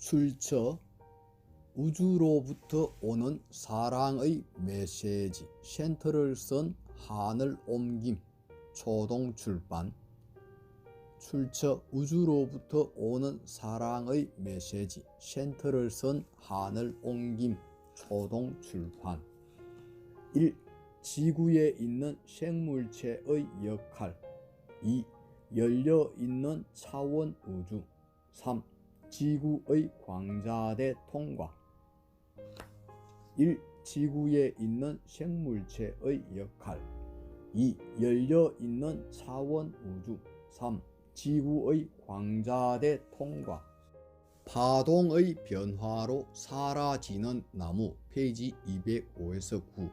출처 우주로부터 오는 사랑의 메시지 센터를 쓴 하늘 옮김 초동출판. 출처 우주로부터 오는 사랑의 메시지 센터를 쓴 하늘 옮김 초동출판. 1. 지구에 있는 생물체의 역할. 2. 열려있는 차원 우주. 3. 지구의 광자대 통과. 1. 지구에 있는 생물체의 역할. 2. 열려있는 차원 우주. 3. 지구의 광자대 통과. 파동의 변화로 사라지는 나무. 페이지 205에서 9.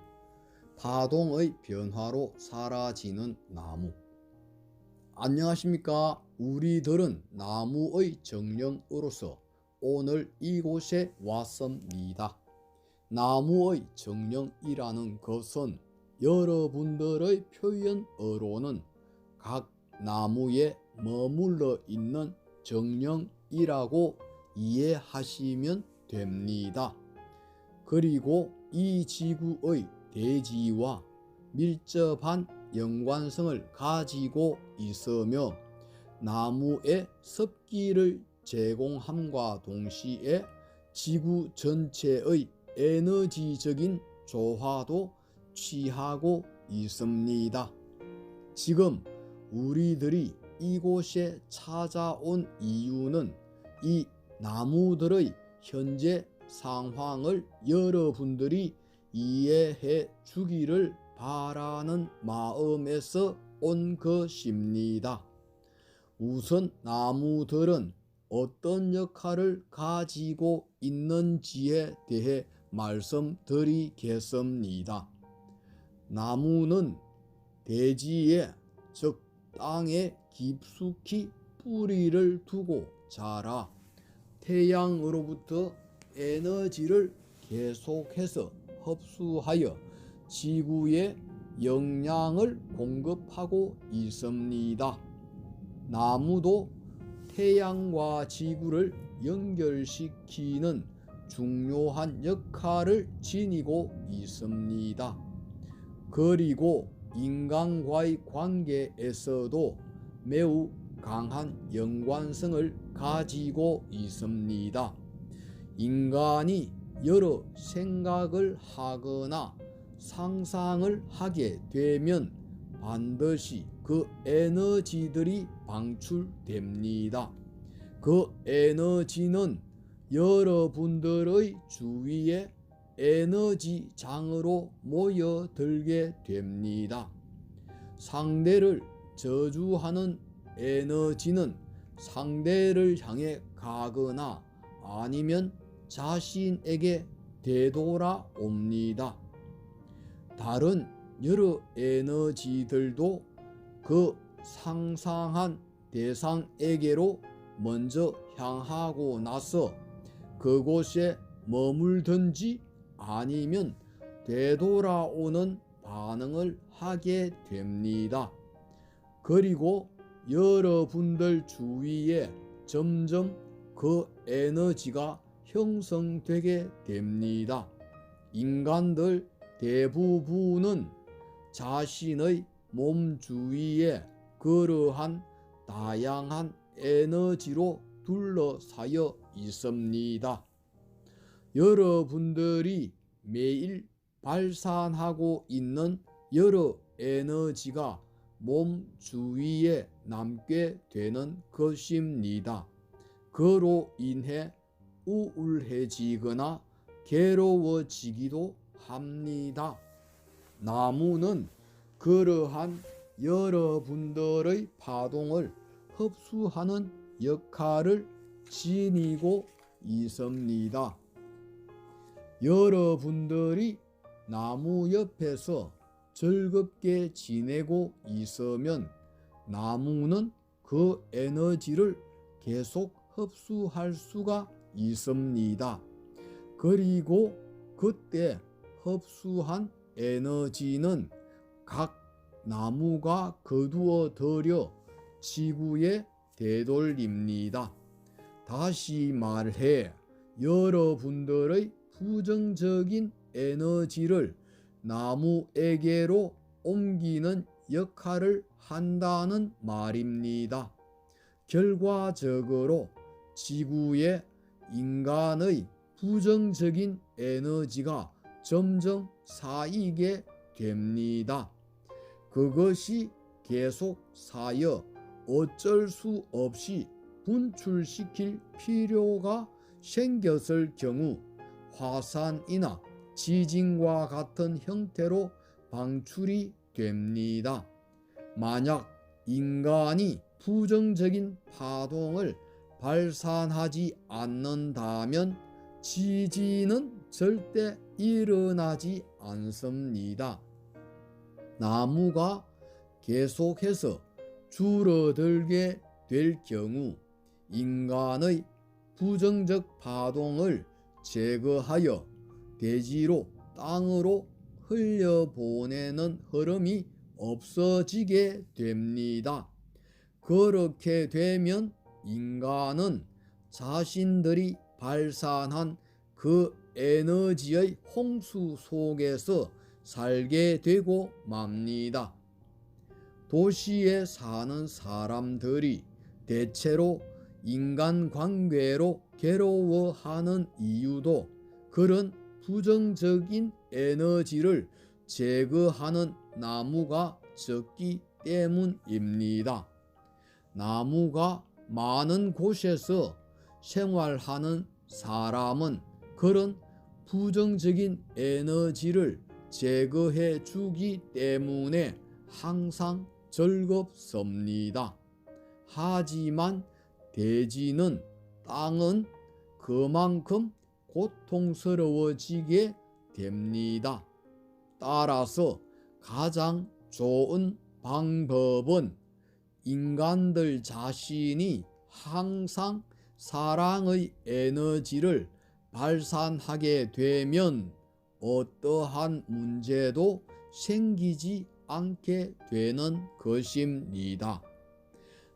파동의 변화로 사라지는 나무. 안녕하십니까. 우리들은 나무의 정령으로서 오늘 이곳에 왔습니다. 나무의 정령이라는 것은 여러분들의 표현어로는 각 나무에 머물러 있는 정령이라고 이해하시면 됩니다. 그리고 이 지구의 대지와 밀접한 연관성을 가지고 있으며 나무의 습기를 제공함과 동시에 지구 전체의 에너지적인 조화도 취하고 있습니다. 지금 우리들이 이곳에 찾아온 이유는 이 나무들의 현재 상황을 여러분들이 이해해 주기를 바라는 마음에서 온 것입니다. 우선 나무들은 어떤 역할을 가지고 있는지에 대해 말씀드리겠습니다. 나무는 대지에, 즉 땅에 깊숙이 뿌리를 두고 자라 태양으로부터 에너지를 계속해서 흡수하여 지구에 영양을 공급하고 있습니다. 나무도 태양과 지구를 연결시키는 중요한 역할을 지니고 있습니다. 그리고 인간과의 관계에서도 매우 강한 연관성을 가지고 있습니다. 인간이 여러 생각을 하거나 상상을 하게 되면 반드시 그 에너지들이 방출됩니다. 그 에너지는 여러분들의 주위에 에너지장으로 모여들게 됩니다. 상대를 저주하는 에너지는 상대를 향해 가거나 아니면 자신에게 되돌아옵니다. 다른 여러 에너지들도 그 상상한 대상에게로 먼저 향하고 나서 그곳에 머물든지 아니면 되돌아오는 반응을 하게 됩니다. 그리고 여러분들 주위에 점점 그 에너지가 형성되게 됩니다. 인간들 대부분은 자신의 몸 주위에 그러한 다양한 에너지로 둘러싸여 있습니다. 여러분들이 매일 발산하고 있는 여러 에너지가 몸 주위에 남게 되는 것입니다. 그로 인해 우울해지거나 괴로워지기도 합니다. 나무는 그러한 여러분들의 파동을 흡수하는 역할을 지니고 있습니다. 여러분들이 나무 옆에서 즐겁게 지내고 있으면 나무는 그 에너지를 계속 흡수할 수가 있습니다. 그리고 그때 흡수한 에너지는 각 나무가 거두어 들여 지구에 되돌립니다. 다시 말해 여러분들의 부정적인 에너지를 나무에게로 옮기는 역할을 한다는 말입니다. 결과적으로 지구에 인간의 부정적인 에너지가 점점 쌓이게 됩니다. 그것이 계속 쌓여 어쩔 수 없이 분출시킬 필요가 생겼을 경우 화산이나 지진과 같은 형태로 방출이 됩니다. 만약 인간이 부정적인 파동을 발산하지 않는다면 지진은 절대 일어나지 않습니다. 나무가 계속해서 줄어들게 될 경우 인간의 부정적 파동을 제거하여 대지로 땅으로 흘려보내는 흐름이 없어지게 됩니다. 그렇게 되면 인간은 자신들이 발산한 그 에너지의 홍수 속에서 살게 되고 맙니다. 도시에 사는 사람들이 대체로 인간관계로 괴로워하는 이유도 그런 부정적인 에너지를 제거하는 나무가 적기 때문입니다. 나무가 많은 곳에서 생활하는 사람은 그런 부정적인 에너지를 제거해 주기 때문에 항상 즐겁습니다. 하지만 대지는 땅은 그만큼 고통스러워지게 됩니다. 따라서 가장 좋은 방법은 인간들 자신이 항상 사랑의 에너지를 발산하게 되면 어떠한 문제도 생기지 않게 되는 것입니다.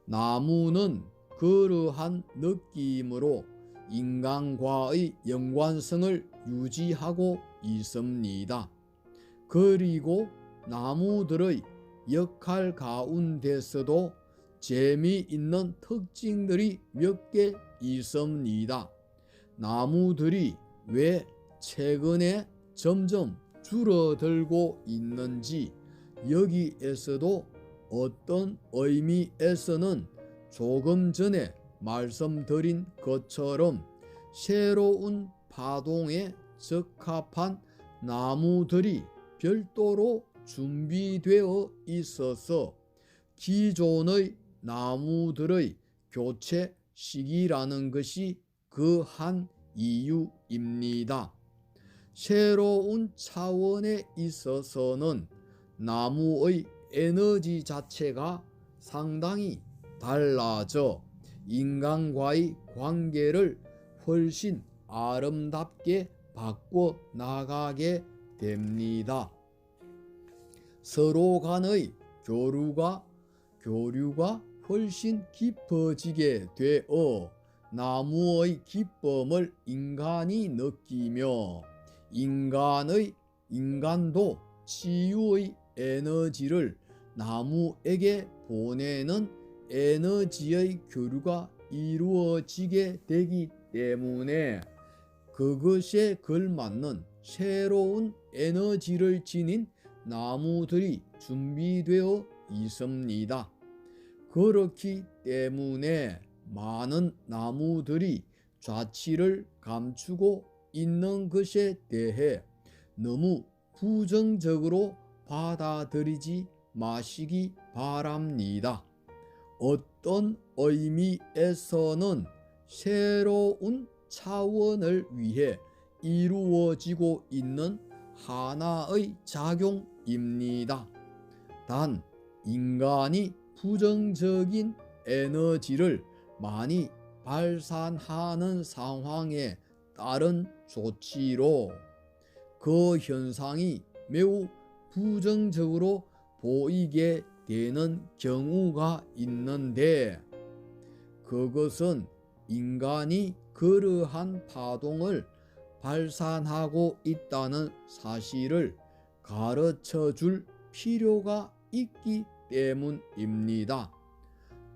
나무는 그러한 느낌으로 인간과의 연관성을 유지하고 있습니다. 그리고 나무들의 역할 가운데서도 재미있는 특징들이 몇 개 있습니다. 나무들이 왜 최근에 점점 줄어들고 있는지 여기에서도 어떤 의미에서는 조금 전에 말씀드린 것처럼 새로운 파동에 적합한 나무들이 별도로 준비되어 있어서 기존의 나무들의 교체 시기라는 것이 그 한 이유입니다. 새로운 차원에 있어서는 나무의 에너지 자체가 상당히 달라져 인간과의 관계를 훨씬 아름답게 바꿔 나가게 됩니다. 서로 간의 교류가 훨씬 깊어지게 되어 나무의 기쁨을 인간이 느끼며 인간도 치유의 에너지를 나무에게 보내는 에너지의 교류가 이루어지게 되기 때문에 그것에 걸맞는 새로운 에너지를 지닌 나무들이 준비되어 있습니다. 그렇기 때문에 많은 나무들이 좌치를 감추고 있는 것에 대해 너무 부정적으로 받아들이지 마시기 바랍니다. 어떤 의미에서는 새로운 차원을 위해 이루어지고 있는 하나의 작용입니다. 단 인간이 부정적인 에너지를 많이 발산하는 상황에 따른 조치로 그 현상이 매우 부정적으로 보이게 되는 경우가 있는데 그것은 인간이 그러한 파동을 발산하고 있다는 사실을 가르쳐 줄 필요가 있기 때문입니다.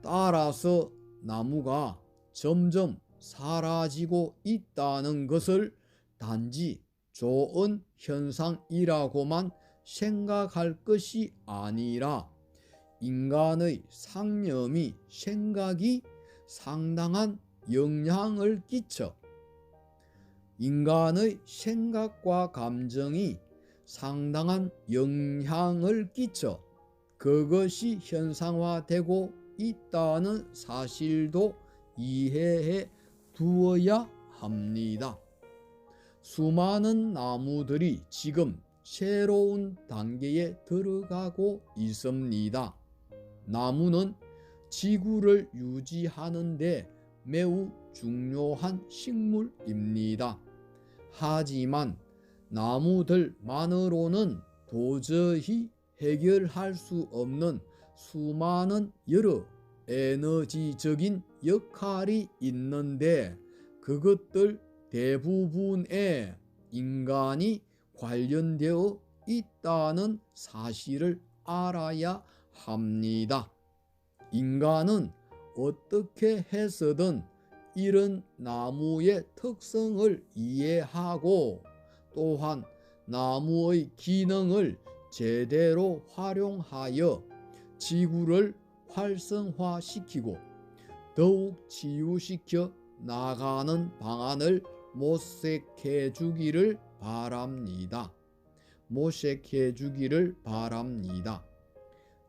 따라서 나무가 점점 사라지고 있다는 것을 단지 좋은 현상이라고만 생각할 것이 아니라 인간의 상념이 생각이 상당한 영향을 끼쳐 인간의 생각과 감정이 상당한 영향을 끼쳐 그것이 현상화되고 있다는 사실도 이해해 두어야 합니다. 수많은 나무들이 지금 새로운 단계에 들어가고 있습니다. 나무는 지구를 유지하는 데 매우 중요한 식물입니다. 하지만 나무들만으로는 도저히 해결할 수 없는 수많은 여러 에너지적인 역할이 있는데 그것들 대부분에 인간이 관련되어 있다는 사실을 알아야 합니다. 인간은 어떻게 해서든 이런 나무의 특성을 이해하고 또한 나무의 기능을 제대로 활용하여 지구를 활성화시키고 더욱 치유시켜 나가는 방안을 모색해 주기를 바랍니다.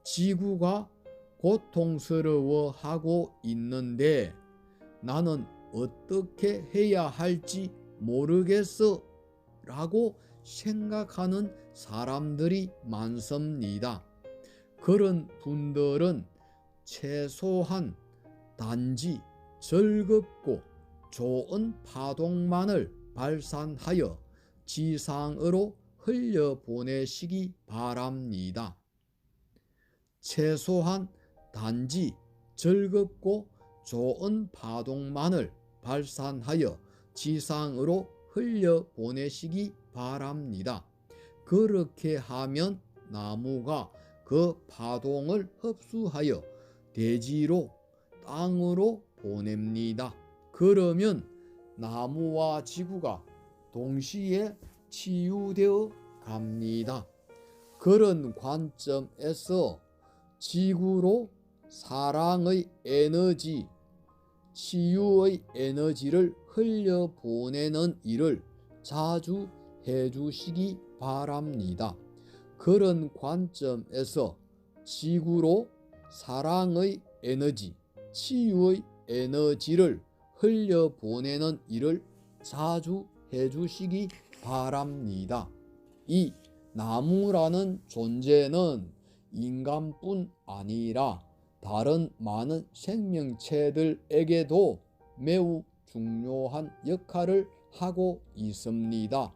지구가 고통스러워하고 있는데 나는 어떻게 해야 할지 모르겠어 라고 생각하는 사람들이 많습니다. 그런 분들은 최소한 단지 즐겁고 좋은 파동만을 발산하여 지상으로 흘려보내시기 바랍니다. 최소한 단지 즐겁고 좋은 파동만을 발산하여 지상으로 흘려보내시기 바랍니다. 그렇게 하면 나무가 그 파동을 흡수하여 대지로 땅으로 보냅니다. 그러면 나무와 지구가 동시에 치유되어 갑니다. 그런 관점에서 지구로 사랑의 에너지, 치유의 에너지를 흘려보내는 일을 자주 해주시기 바랍니다. 그런 관점에서 지구로 사랑의 에너지, 치유의 에너지를 흘려보내는 일을 자주 해주시기 바랍니다. 이 나무라는 존재는 인간뿐 아니라 다른 많은 생명체들에게도 매우 중요한 역할을 하고 있습니다.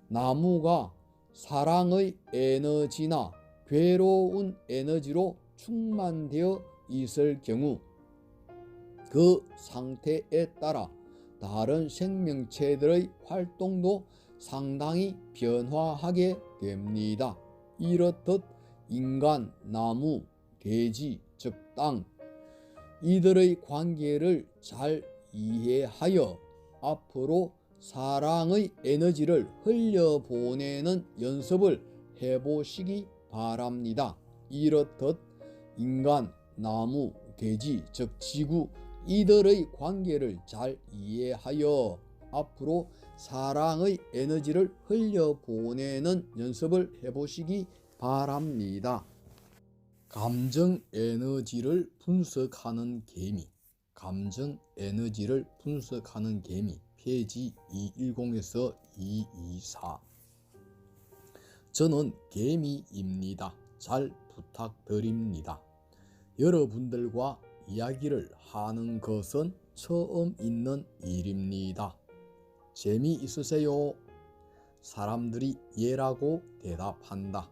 나무가 사랑의 에너지나 괴로운 에너지로 충만되어 있을 경우 그 상태에 따라 다른 생명체들의 활동도 상당히 변화하게 됩니다. 이렇듯 인간, 나무, 돼지, 즉 땅, 이들의 관계를 잘 이해하여 앞으로 사랑의 에너지를 흘려보내는 연습을 해보시기 바랍니다. 이렇듯 인간, 나무, 돼지, 즉 지구, 이들의 관계를 잘 이해하여 앞으로 사랑의 에너지를 흘려보내는 연습을 해보시기 바랍니다. 감정 에너지를 분석하는 개미, 페이지 210에서 224. 저는 개미입니다. 잘 부탁드립니다. 여러분들과 이야기를 하는 것은 처음 있는 일입니다. 재미있으세요? 사람들이 예라고 대답한다.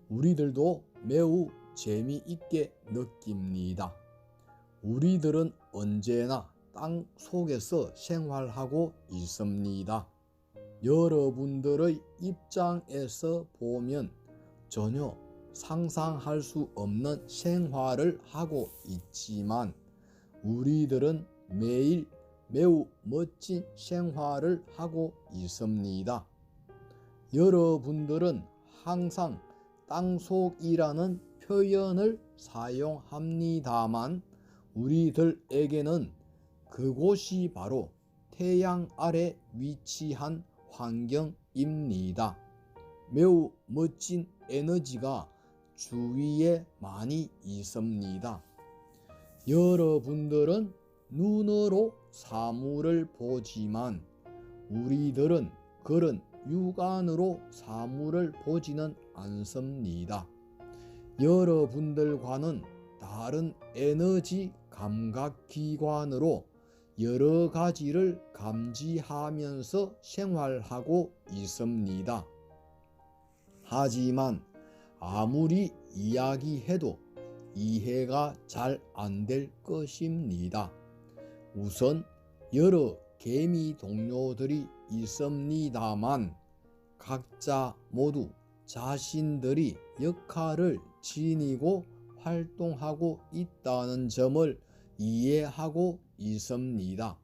우리들도 매우 재미있게 느낍니다. 우리들은 언제나 땅 속에서 생활하고 있습니다. 여러분들의 입장에서 보면 전혀 상상할 수 없는 생활을 하고 있지만 우리들은 매일 매우 멋진 생활을 하고 있습니다. 여러분들은 항상 땅속이라는 표현을 사용합니다만 우리들에게는 그곳이 바로 태양 아래 위치한 환경입니다. 매우 멋진 에너지가 주위에 많이 있습니다. 여러분들은 눈으로 사물을 보지만 우리들은 그런 육안으로 사물을 보지는 않습니다. 여러분들과는 다른 에너지 감각기관으로 여러 가지를 감지하면서 생활하고 있습니다. 하지만 아무리 이야기해도 이해가 잘 안 될 것입니다. 우선 여러 개미 동료들이 있습니다만 각자 모두 자신들이 역할을 지니고 활동하고 있다는 점을 이해하고 있습니다.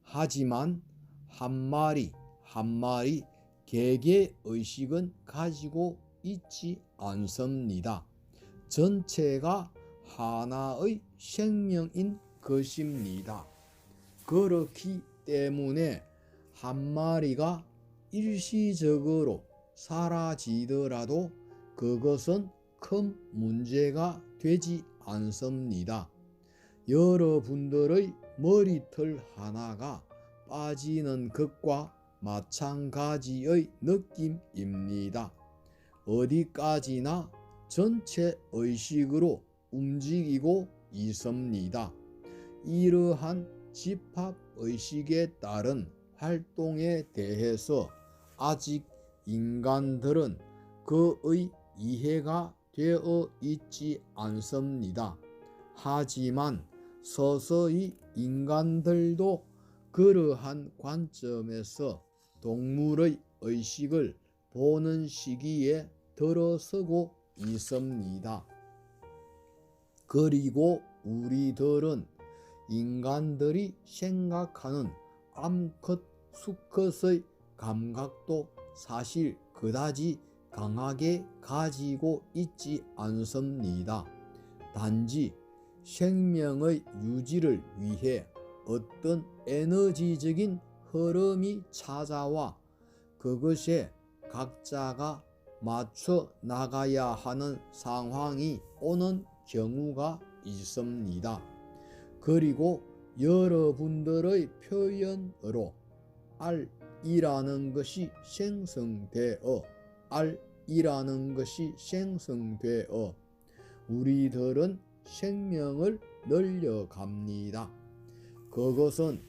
하지만 한 마리 한 마리 개개의식은 가지고 있지 않습니다. 전체가 하나의 생명인 것입니다. 그렇기 때문에 한 마리가 일시적으로 사라지더라도 그것은 큰 문제가 되지 않습니다. 여러분들의 머리털 하나가 빠지는 것과 마찬가지의 느낌입니다. 어디까지나 전체 의식으로 움직이고 있습니다. 이러한 집합의식에 따른 활동에 대해서 아직 인간들은 그의 이해가 되어 있지 않습니다. 하지만 서서히 인간들도 그러한 관점에서 동물의 의식을 보는 시기에 들어서고 있습니다. 그리고 우리들은 인간들이 생각하는 암컷, 수컷의 감각도 사실 그다지 강하게 가지고 있지 않습니다. 단지 생명의 유지를 위해 어떤 에너지적인 흐름이 찾아와 그것에 각자가 맞춰 나가야 하는 상황이 오는 경우가 있습니다. 그리고 여러분들의 표현으로 R이라는 것이 생성되어 우리들은 생명을 늘려갑니다. 그것은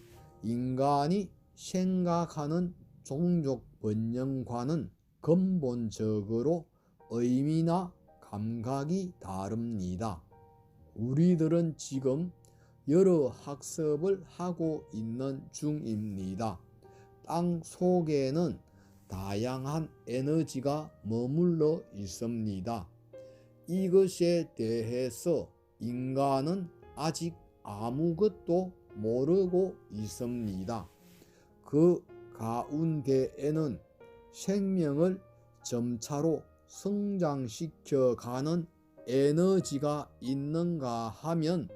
인간이 생각하는 종족 번영과는 근본적으로 의미나 감각이 다릅니다. 우리들은 지금 여러 학습을 하고 있는 중입니다. 땅 속에는 다양한 에너지가 머물러 있습니다. 이것에 대해서 인간은 아직 아무것도 모르고 있습니다. 그 가운데에는 생명을 점차로 성장시켜가는 에너지가 있는가 하면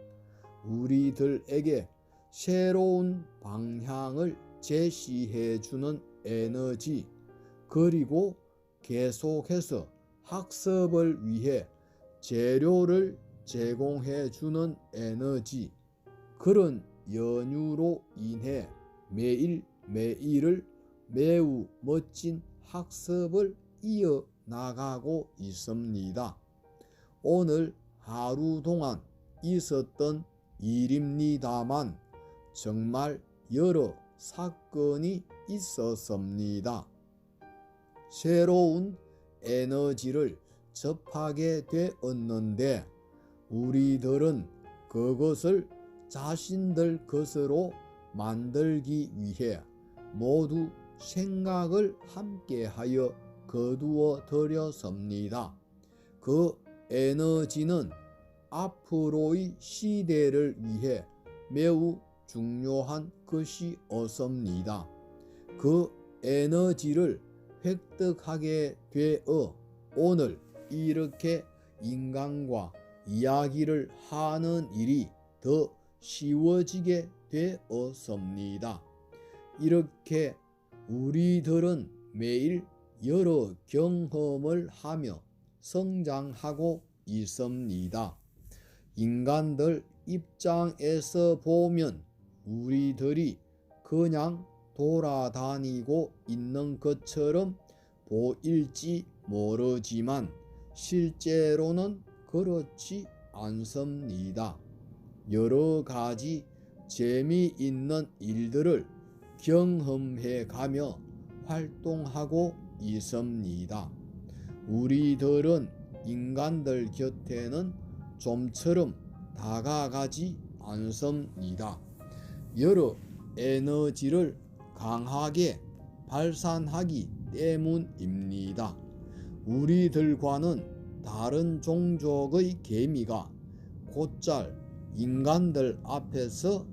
우리들에게 새로운 방향을 제시해주는 에너지, 그리고 계속해서 학습을 위해 재료를 제공해주는 에너지, 그런 연유로 인해 매일매일을 매우 멋진 학습을 이어나가고 있습니다. 오늘 하루 동안 있었던 일입니다만 정말 여러 사건이 있었습니다. 새로운 에너지를 접하게 되었는데 우리들은 그것을 자신들 것으로 만들기 위해 모두 생각을 함께하여 거두어 들였습니다. 그 에너지는 앞으로의 시대를 위해 매우 중요한 것이었습니다. 그 에너지를 획득하게 되어 오늘 이렇게 인간과 이야기를 하는 일이 더 쉬워지게 되었습니다. 이렇게 우리들은 매일 여러 경험을 하며 성장하고 있습니다. 인간들 입장에서 보면 우리들이 그냥 돌아다니고 있는 것처럼 보일지 모르지만 실제로는 그렇지 않습니다. 여러 가지 재미있는 일들을 경험해 가며 활동하고 있습니다. 우리들은 인간들 곁에는 좀처럼 다가가지 않습니다. 여러 에너지를 강하게 발산하기 때문입니다. 우리들과는 다른 종족의 개미가 곧잘 인간들 앞에서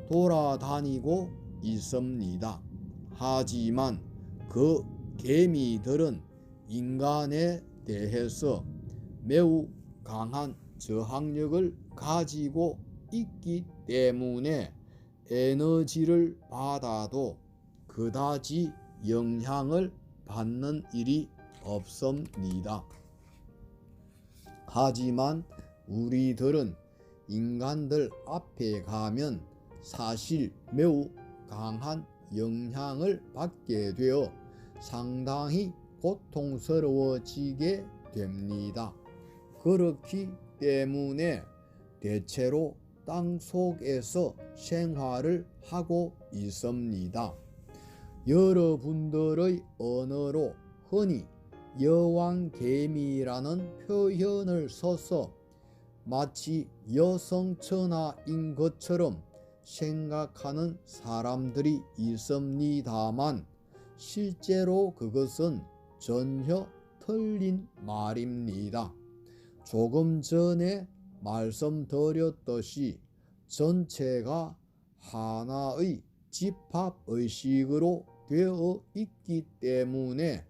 돌아다니고 있습니다. 하지만 그 개미들은 인간에 대해서 매우 강한 저항력을 가지고 있기 때문에 에너지를 받아도 그다지 영향을 받는 일이 없습니다. 하지만 우리들은 인간들 앞에 가면 사실 매우 강한 영향을 받게 되어 상당히 고통스러워지게 됩니다. 그렇기 때문에 대체로 땅 속에서 생활을 하고 있습니다. 여러분들의 언어로 흔히 여왕개미라는 표현을 써서 마치 여성천하인 것처럼 생각하는 사람들이 있습니다만 실제로 그것은 전혀 틀린 말입니다. 조금 전에 말씀드렸듯이 전체가 하나의 집합의식으로 되어 있기 때문에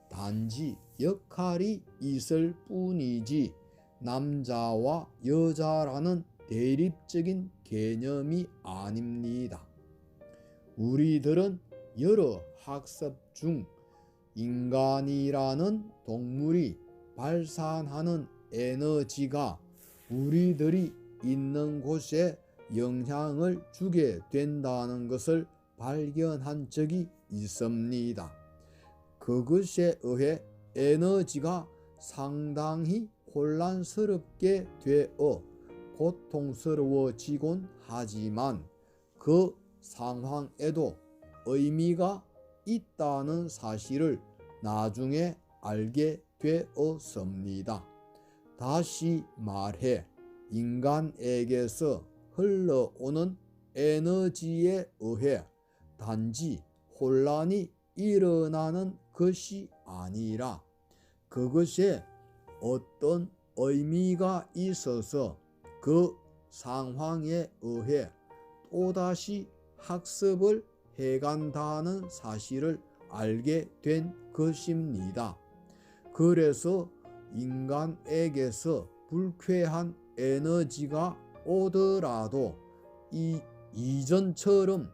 단지 역할이 있을 뿐이지 남자와 여자라는 대립적인 개념이 아닙니다. 우리들은 여러 학습 중 인간이라는 동물이 발산하는 에너지가 우리들이 있는 곳에 영향을 주게 된다는 것을 발견한 적이 있습니다. 그것에 의해 에너지가 상당히 혼란스럽게 되어 고통스러워지곤 하지만 그 상황에도 의미가 있다는 사실을 나중에 알게 되었습니다. 다시 말해 인간에게서 흘러오는 에너지에 의해 단지 혼란이 일어나는 것이 아니라 그것에 어떤 의미가 있어서 그 상황에 의해 또다시 학습을 해간다는 사실을 알게 된 것입니다. 그래서 인간에게서 불쾌한 에너지가 오더라도 이전처럼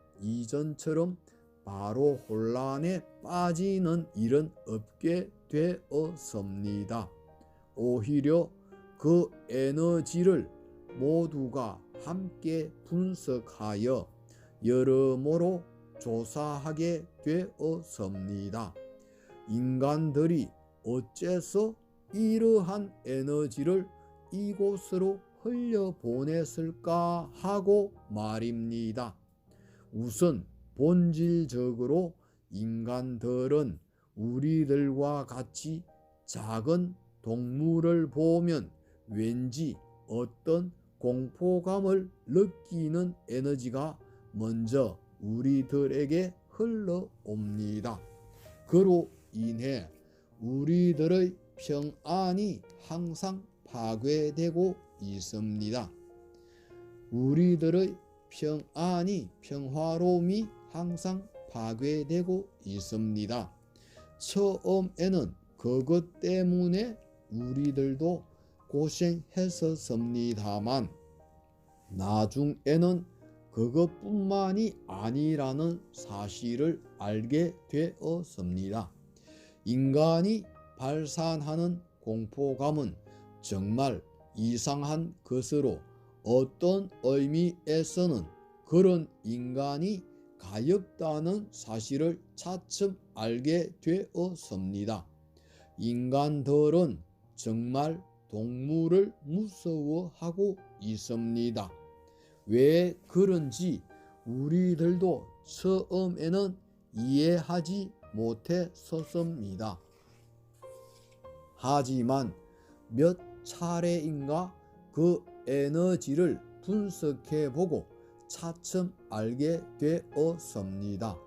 바로 혼란에 빠지는 일은 없게 되었습니다. 오히려 그 에너지를 모두가 함께 분석하여 여러모로 조사하게 되었습니다. 인간들이 어째서 이러한 에너지를 이곳으로 흘려보냈을까 하고 말입니다. 우선 본질적으로 인간들은 우리들과 같이 작은 동물을 보면 왠지 어떤 공포감을 느끼는 에너지가 먼저 우리들에게 흘러옵니다. 그로 인해 우리들의 평안이 항상 파괴되고 있습니다. 우리들의 평화로움이 항상 파괴되고 있습니다. 처음에는 그것 때문에 우리들도 고생했었습니다만 나중에는 그것뿐만이 아니라는 사실을 알게 되었습니다. 인간이 발산하는 공포감은 정말 이상한 것으로 어떤 의미에서는 그런 인간이 가엾다는 사실을 차츰 알게 되었습니다. 인간들은 정말 동물을 무서워하고 있습니다. 왜 그런지 우리들도 처음에는 이해하지 못했었습니다. 하지만 몇 차례인가 그 에너지를 분석해보고 차츰 알게 되었습니다.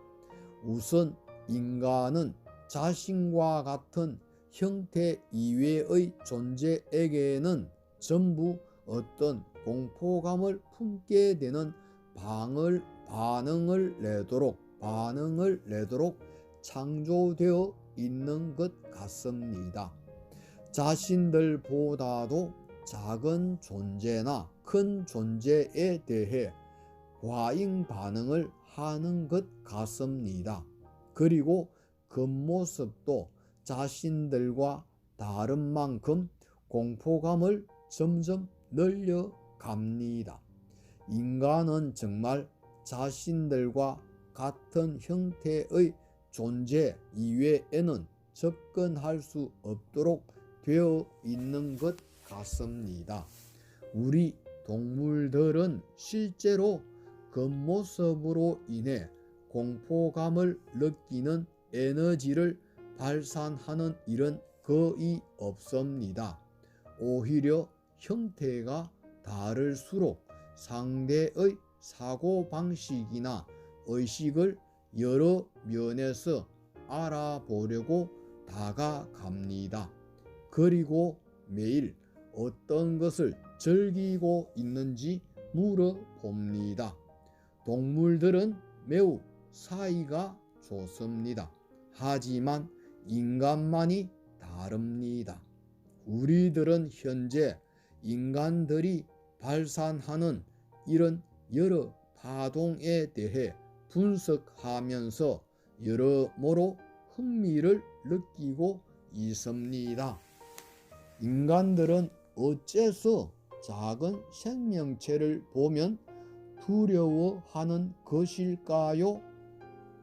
우선 인간은 자신과 같은 형태 이외의 존재에게는 전부 어떤 공포감을 품게 되는 반응을 내도록 창조되어 있는 것 같습니다. 자신들보다도 작은 존재나 큰 존재에 대해 과잉 반응을 하는 것 같습니다. 그리고 겉모습도 자신들과 다른 만큼 공포감을 점점 늘려갑니다. 인간은 정말 자신들과 같은 형태의 존재 이외에는 접근할 수 없도록 되어 있는 것 같습니다. 우리 동물들은 실제로 겉모습으로 인해 공포감을 느끼는 에너지를 발산하는 일은 거의 없습니다. 오히려 형태가 다를수록 상대의 사고방식이나 의식을 여러 면에서 알아보려고 다가갑니다. 그리고 매일 어떤 것을 즐기고 있는지 물어봅니다. 동물들은 매우 사이가 좋습니다. 하지만 인간만이 다릅니다. 우리들은 현재 인간들이 발산하는 이런 여러 파동에 대해 분석하면서 여러모로 흥미를 느끼고 있습니다. 인간들은 어째서 작은 생명체를 보면 두려워하는 것일까요?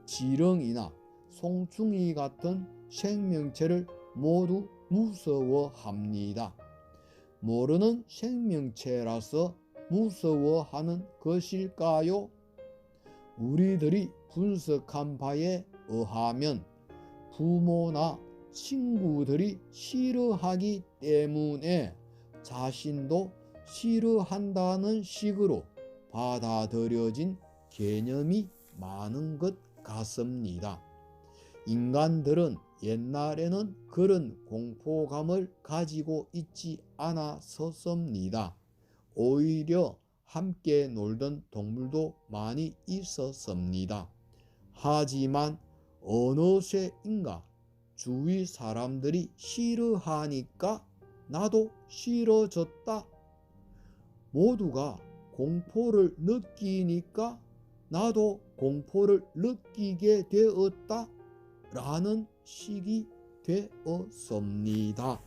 지렁이나 송충이 같은 생명체를 모두 무서워합니다. 모르는 생명체라서 무서워하는 것일까요? 우리들이 분석한 바에 의하면 부모나 친구들이 싫어하기 때문에 자신도 싫어한다는 식으로 받아들여진 개념이 많은 것 같습니다. 인간들은 옛날에는 그런 공포감을 가지고 있지 않았었습니다. 오히려 함께 놀던 동물도 많이 있었습니다. 하지만 어느새인가 주위 사람들이 싫어하니까 나도 싫어졌다. 모두가 공포를 느끼니까 나도 공포를 느끼게 되었다. 라는 식이 되었습니다.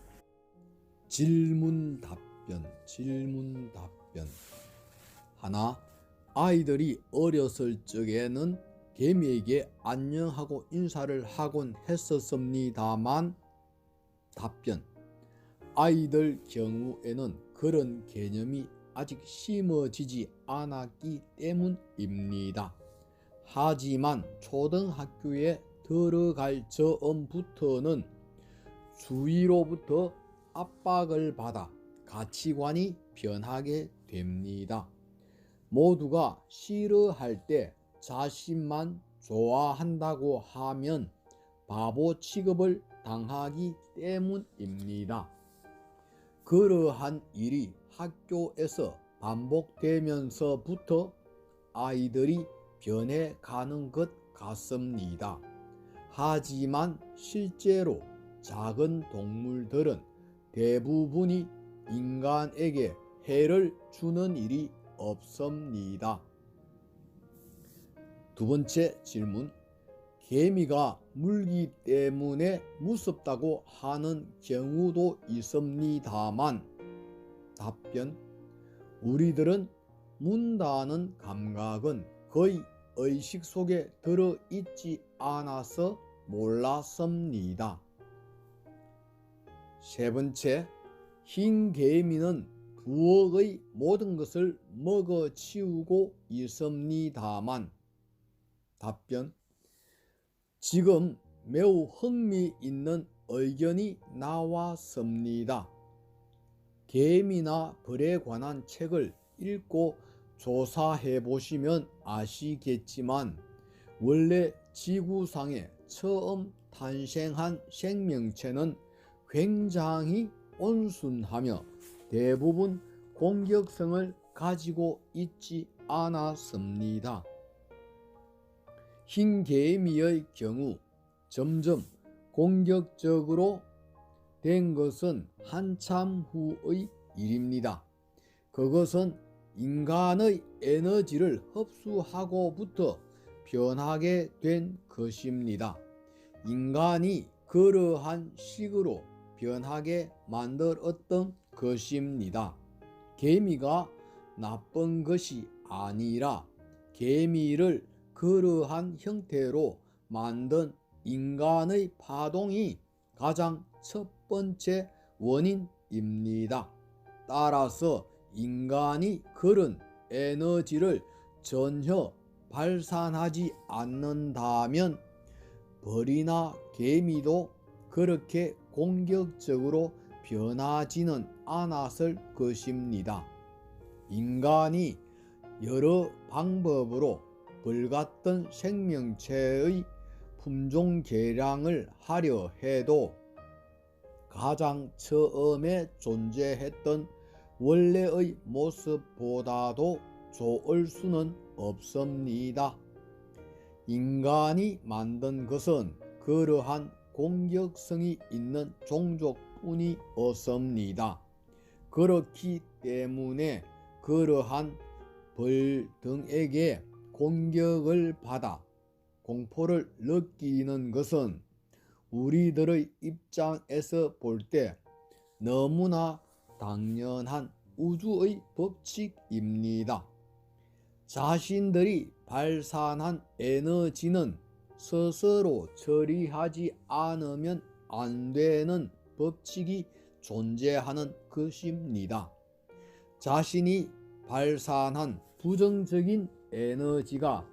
질문 답변. 하나, 아이들이 어렸을 적에는 개미에게 안녕하고 인사를 하곤 했었습니다만 답변. 아이들 경우에는 그런 개념이 아직 심어지지 않았기 때문입니다. 하지만 초등학교에 들어갈 즈음부터는 주위로부터 압박을 받아 가치관이 변하게 됩니다. 모두가 싫어할 때 자신만 좋아한다고 하면 바보 취급을 당하기 때문입니다. 그러한 일이 학교에서 반복되면서부터 아이들이 변해가는 것 같습니다. 하지만 실제로 작은 동물들은 대부분이 인간에게 해를 주는 일이 없습니다. 두 번째 질문. 개미가 물기 때문에 무섭다고 하는 경우도 있습니다만, 답변. 우리들은 문다는 감각은 거의 의식 속에 들어있지 않아서 몰랐습니다. 세 번째, 흰 개미는 부엌의 모든 것을 먹어치우고 있습니다만, 답변. 지금 매우 흥미있는 의견이 나왔습니다. 개미나 벌에 관한 책을 읽고 조사해 보시면 아시겠지만, 원래 지구상에 처음 탄생한 생명체는 굉장히 온순하며 대부분 공격성을 가지고 있지 않았습니다. 흰 개미의 경우 점점 공격적으로 된 것은 한참 후의 일입니다. 그것은 인간의 에너지를 흡수하고부터 변하게 된 것입니다. 인간이 그러한 식으로 변하게 만들었던 것입니다. 개미가 나쁜 것이 아니라 개미를 그러한 형태로 만든 인간의 파동이 가장 첫 번째 원인입니다. 따라서 인간이 그런 에너지를 전혀 발산하지 않는다면 벌이나 개미도 그렇게 공격적으로 변하지는 않았을 것입니다. 인간이 여러 방법으로 벌 같은 생명체의 품종 개량을 하려 해도 가장 처음에 존재했던 원래의 모습보다도 좋을 수는 없습니다. 인간이 만든 것은 그러한 공격성이 있는 종족뿐이 없습니다. 그렇기 때문에 그러한 벌 등에게 공격을 받아 공포를 느끼는 것은 우리들의 입장에서 볼 때 너무나 당연한 우주의 법칙입니다. 자신들이 발산한 에너지는 스스로 처리하지 않으면 안 되는 법칙이 존재하는 것입니다. 자신이 발산한 부정적인 에너지가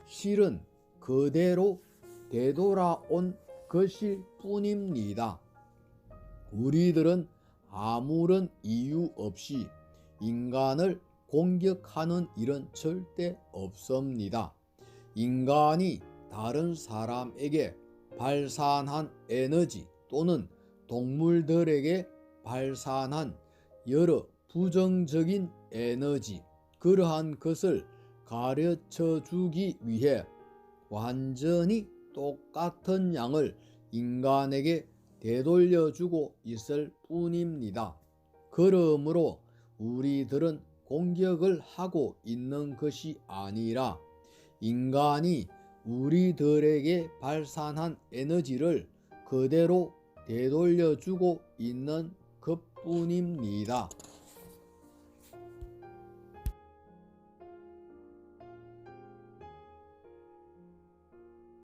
실은 그대로 되돌아온 것일 뿐입니다. 우리들은 아무런 이유 없이 인간을 공격하는 일은 절대 없습니다. 인간이 다른 사람에게 발산한 에너지 또는 동물들에게 발산한 여러 부정적인 에너지, 그러한 것을 가르쳐 주기 위해 완전히 똑같은 양을 인간에게 되돌려주고 있을 뿐입니다. 그러므로 우리들은 공격을 하고 있는 것이 아니라 인간이 우리들에게 발산한 에너지를 그대로 되돌려주고 있는 것뿐입니다.